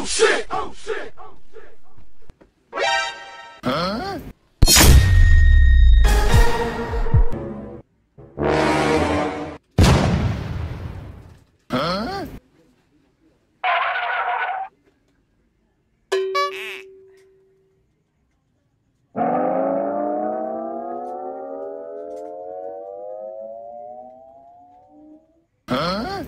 shit! Oh shit! Huh? Huh? Huh?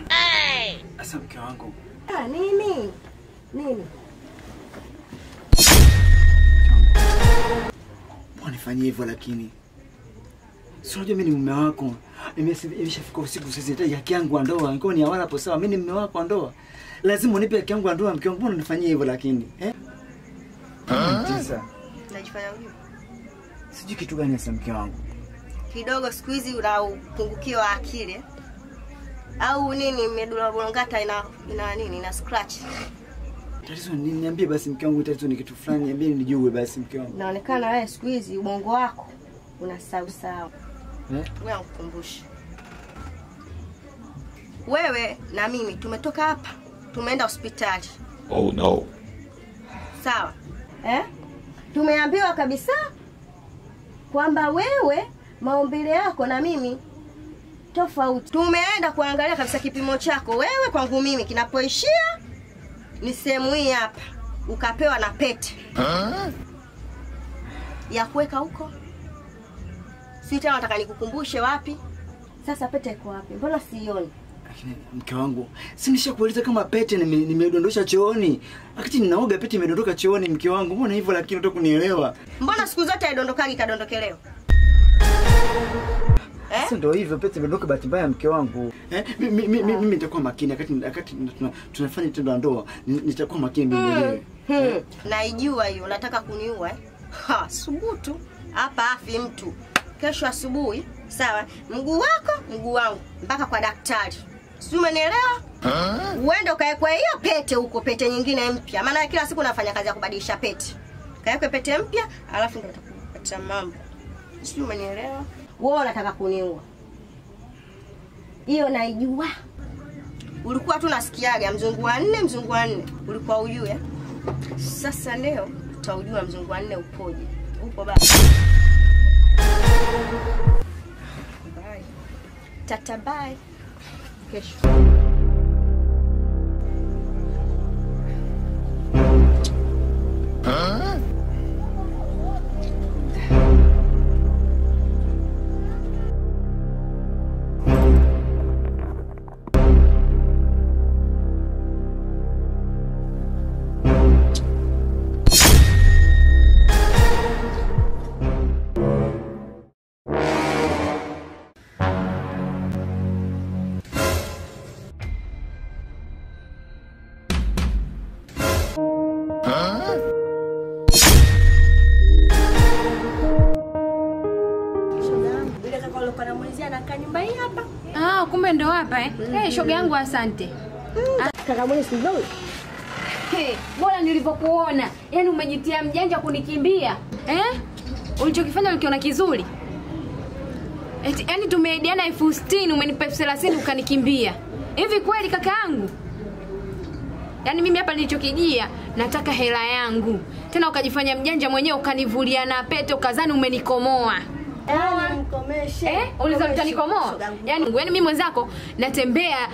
Hey! Asa mke wangu. Nini? Nini? Mbona nifanyie hivyo lakini? Si unajua mimi ni mume wako. Nimeshafika usiku sasa hitaji haki yangu ya ndoa. Niko ni awala hapo sawa. Mimi ni mume wako wa ndoa. Lazima unipe haki yangu ya ndoa mke wangu. Mbona unifanyie hivyo lakini? Tisa. Unajifanya ujue? Sijui kitu gani hasa mke wangu. Kidogo siku hizi una upungukio wa akili. Au nini medula bolongata ina nini? Ina scratch. Tatizo nini? Niambie basi mke wangu, tatizo ni kitu fulani. Niambie nijue basi mke wangu. Inaonekana wewe siku hizi ubongo wako unasahau. Wewe ukumbushe. Wewe na mimi tumetoka hapa, tumeenda hospitali. Oh no. Sawa? Tumeambiwa kabisa kwamba wewe maumbile yako na mimi tofauti. Tumeenda kuangalia kabisa kipimo chako wewe kwangu mimi kinapoishia ni sehemu hii hapa. Ukapewa na pete. Ya kuweka huko. Si tena nataka nikukumbushe wapi? Sasa pete iko wapi? Mbona sioni? Lakini mke wangu, si nishakuuliza kama pete nimedondosha chooni. Wakati ninaoga pete imedondoka chooni mke wangu. Mbona hivyo lakini unataka kunielewa? Mbona siku zote haidondokagi kadondokelewa? Sasa ndio hivyo pete imedondoka bahati mbaya mke wangu. Mimi nitakuwa makini wakati tunafanya tendo la ndoa. Nitakuwa makini mimi mwenyewe. Naijua hiyo, unataka kuniua subutu. Hapa afi mtu. Kesho asubuhi, sawa? Mguu wako, mguu wangu mpaka kwa daktari. Si umenielewa? Uende ukaekwe hiyo pete huko, pete nyingine mpya. Maana kila siku nafanya kazi ya kubadilisha pete. Kaekwe pete mpya, alafu ndio utakupata mambo. Si umenielewa? Wewe unataka kuniua. Hiyo naijua. Ulikuwa tu nasikiaga mzungu wa 4, mzungu wa 4. Ulikuwa ujue. Sasa leo utaujua mzungu wa 4 upoje. Upo baba. Bye. Tata bye. Kesho. Kumbe ndo hapa shoga yangu asante. Kaka mwone si ndio? Bora nilivyokuona. Yaani umejitia mjanja kunikimbia. Ulichokifanya ulikiona kizuri. Yaani tumeidiana 60,000 umenipa 30,000 ukanikimbia. Hivi kweli kaka yangu? Yaani mimi hapa nilichokijia nataka hela yangu. Tena ukajifanya mjanja mwenyewe ukanivulia na pete ukazani umenikomoa. Mkomeshe. Uliza utanikomoa? Yaani mimi mwenzako natembea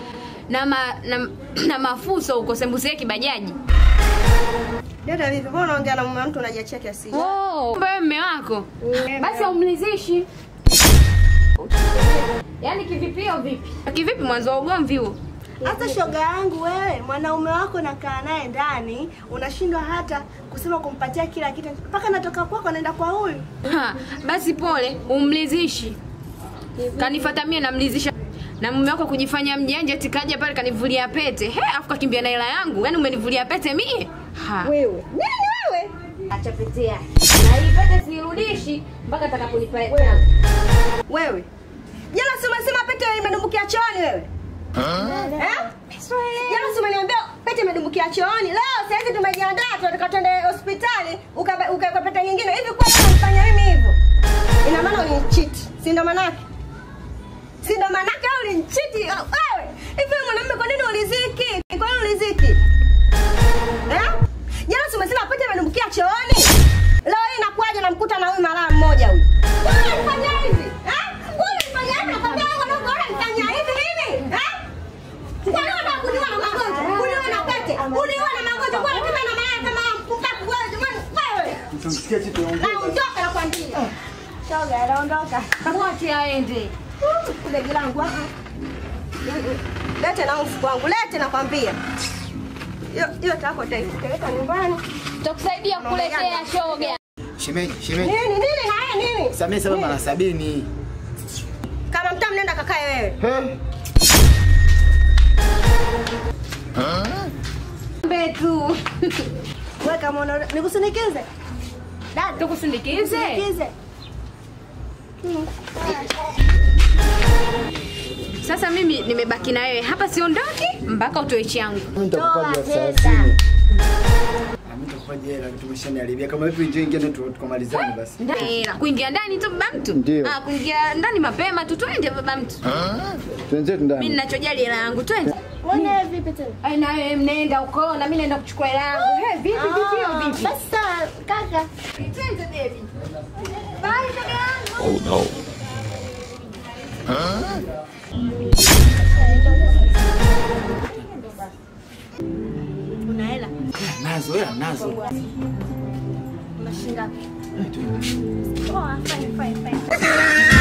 na mafuso huko Sembuse kibajaji. Dada vipi? Mbona unaongea na mume mtu unajiachia kiasi? Wewe mume wako. Basi umlizishi. Yaani kivipio vipi? Kivipi mwanzo wa ugomvi huo? Hata shoga yangu wewe, mwanaume wako nakaa naye ndani, unashindwa hata kusema kumpatia kila kitu. Mpaka natoka kwako naenda kwa huyu. Basi pole, umlizishi. Kanifuata mimi namlizisha. Na mume wako kujifanya mjanja tikaja pale kanivulia pete. Afu kakimbia na hela yangu. Yaani umenivulia pete mie? Wewe. Nini wewe? Acha pete yake. Na hii pete siirudishi mpaka atakaponipa yangu. Wewe. Jana si umesema pete imedumbukia chooni wewe? Jana si umeniambia pete imedumbukia chooni. Leo sasa hivi tumejiandaa tunataka twende hospitali ukaweka pete nyingine. Hivi kwa nini unafanya mimi hivyo? Ina maana unicheat. Si ndo maana yake? Si ndo maana yake ulinicheat huyu malaya mmoja huyu. Wewe unafanya hivi? Wewe unafanya hivi? Nakwambia wewe unaona unafanya hivi nini? Kwa nini unataka kuniua na magonjwa? Kuniua na pete. Kuniua na magonjwa. Kwa nini na malaya kama mpukaku wewe? Mtamsikia kitu ongea. Naondoka nakwambia. Shoga, naondoka. Wote aende. Begi langu hapa. Lete na mfuko wangu. Lete nakwambia. Hiyo tako taipeleka nyumbani. Tutakusaidia kukuletea shoga. Shemeji. Nini haya nini? Samee sababu mara 70. Kama mtamu nenda kakae wewe. Betu. Wewe kama una nikusindikize? Dada, Tukusindikize? Sasa mimi nimebaki na wewe. Hapa siondoki mpaka utoe changu. Mimi nitakupa 30. Nitakupa hela tumeshaniharibia. Kama vipi njoo ingia tukamalizane basi. Kuingia ndani tu baba mtu? Ndio. Kuingia ndani mapema tu twende baba mtu. Tuanze ndani. Mimi ninachojali hela yangu twende. Wewe vipi tena? Ai na wewe mnaenda uko na mimi naenda kuchukua hela yangu. Vipi? Basi kaka. Twende baby. Bye kaka. Oh no. Una hela? Nazo. Unashinda ngapi? Poa, fine.